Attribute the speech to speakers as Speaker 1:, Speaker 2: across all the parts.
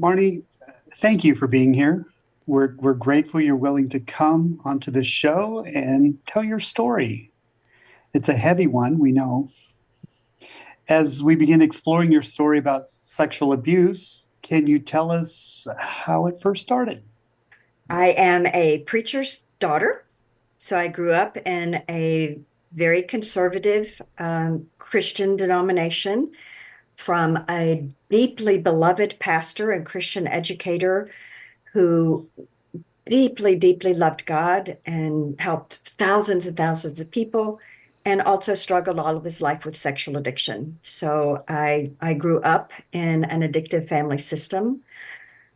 Speaker 1: Marnie, thank you for being here. We're grateful you're willing to come onto the show and tell your story. It's a heavy one, we know. As we begin exploring your story about sexual abuse, can you tell us how it first started?
Speaker 2: I am a preacher's daughter. So I grew up in a very conservative Christian denomination from a deeply beloved pastor and Christian educator who deeply, deeply loved God and helped thousands and thousands of people, and also struggled all of his life with sexual addiction. So I grew up in an addictive family system.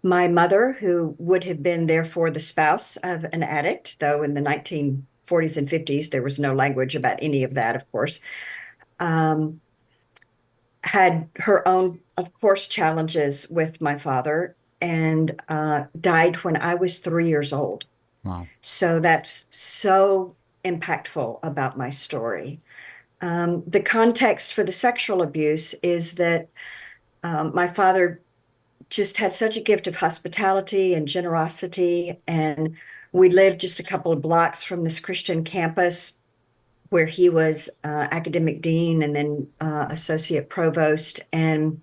Speaker 2: My mother, who would have been therefore the spouse of an addict, though in the 1940s and 50s, there was no language about any of that, of course, um, had her own, of course, challenges with my father and died when I was 3 years old.
Speaker 3: Wow.
Speaker 2: So that's so impactful about my story. The context for the sexual abuse is that my father just had such a gift of hospitality and generosity. And we lived just a couple of blocks from this Christian campus where he was academic dean and then associate provost. And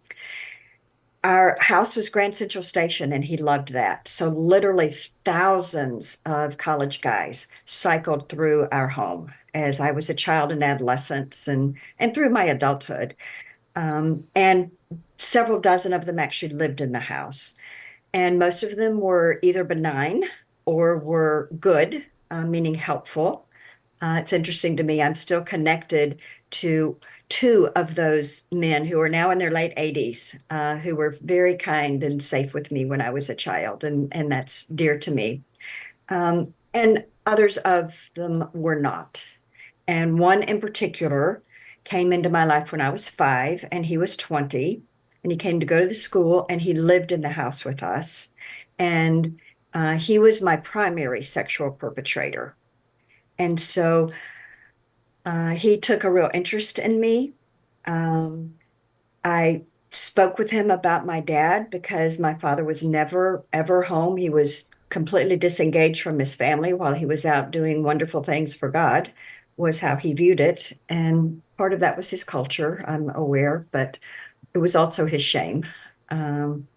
Speaker 2: our house was Grand Central Station, and he loved that. So literally thousands of college guys cycled through our home as I was a child and adolescence and through my adulthood. And several dozen of them actually lived in the house. And most of them were either benign or were good, meaning helpful. It's interesting to me. I'm still connected to two of those men who are now in their late 80s, who were very kind and safe with me when I was a child, and that's dear to me. And others of them were not. And one in particular came into my life when I was 5, and he was 20, and he came to go to the school, and he lived in the house with us. And he was my primary sexual perpetrator. And so he took a real interest in me. Um, I spoke with him about my dad because my father was never, ever home. He was completely disengaged from his family while he was out doing wonderful things for God, was how he viewed it. And part of that was his culture, I'm aware, but it was also his shame. Um,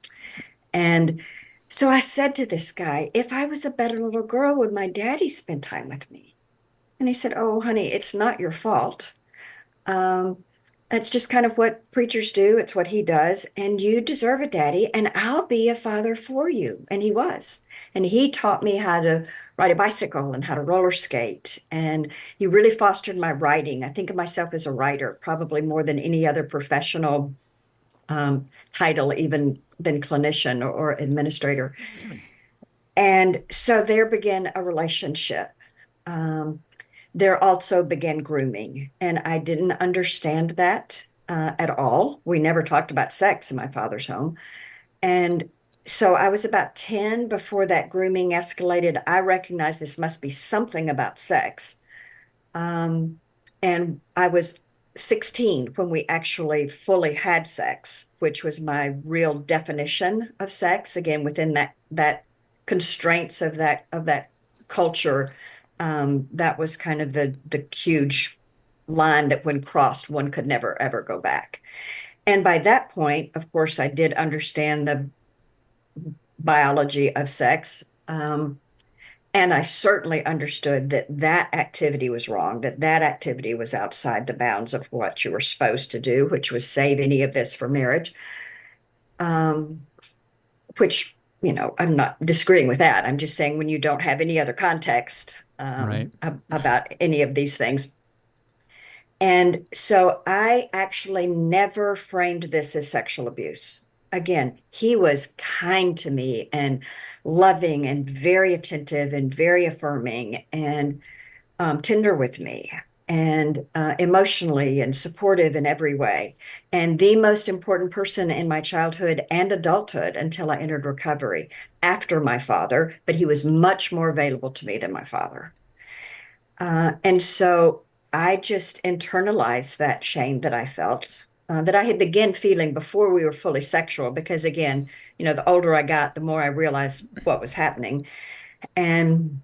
Speaker 2: and so I said to this guy, if I was a better little girl, would my daddy spend time with me? And he said, oh, honey, it's not your fault. Um, it's just kind of what preachers do. It's what he does. And you deserve a daddy, and I'll be a father for you. And he was. And he taught me how to ride a bicycle and how to roller skate. And he really fostered my writing. I think of myself as a writer, probably more than any other professional title, even than clinician or administrator. And so there began a relationship. Um, there also began grooming, and I didn't understand that at all. We never talked about sex in my father's home. And so I was about 10 before that grooming escalated. I recognized this must be something about sex. Um, and I was 16 when we actually fully had sex, which was my real definition of sex, again, within that constraints of that culture. That was kind of the huge line that when crossed, one could never ever go back. And by that point, of course, I did understand the biology of sex. And I certainly understood that that activity was wrong, that that activity was outside the bounds of what you were supposed to do, which was save any of this for marriage. Um, which, I'm not disagreeing with that. I'm just saying when you don't have any other context
Speaker 3: Right.
Speaker 2: about any of these things. And so I actually never framed this as sexual abuse. Again, he was kind to me and loving and very attentive and very affirming and tender with me and emotionally and supportive in every way. And the most important person in my childhood and adulthood until I entered recovery after my father, but he was much more available to me than my father. And so I just internalized that shame that I felt. that I had begun feeling before we were fully sexual, because again, the older I got, the more I realized what was happening. And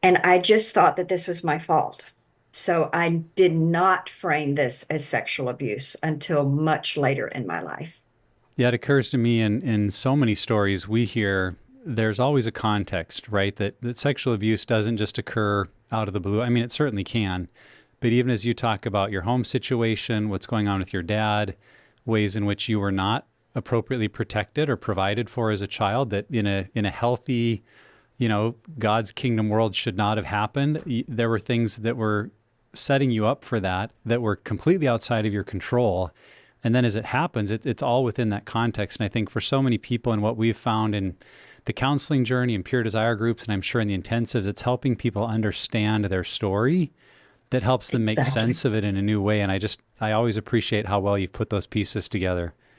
Speaker 2: and I just thought that this was my fault. So I did not frame this as sexual abuse until much later in my life.
Speaker 3: Yeah, it occurs to me in so many stories we hear, there's always a context, right? That sexual abuse doesn't just occur out of the blue. I mean, it certainly can. But even as you talk about your home situation, what's going on with your dad, ways in which you were not appropriately protected or provided for as a child, that in a healthy, God's kingdom world should not have happened. There were things that were setting you up for that were completely outside of your control. And then as it happens, it's all within that context. And I think for so many people, and what we've found in the counseling journey and Pure Desire groups, and I'm sure in the intensives, it's helping people understand their story that helps them make
Speaker 2: Exactly.
Speaker 3: sense of it in a new way. And I always appreciate how well you've put those pieces together.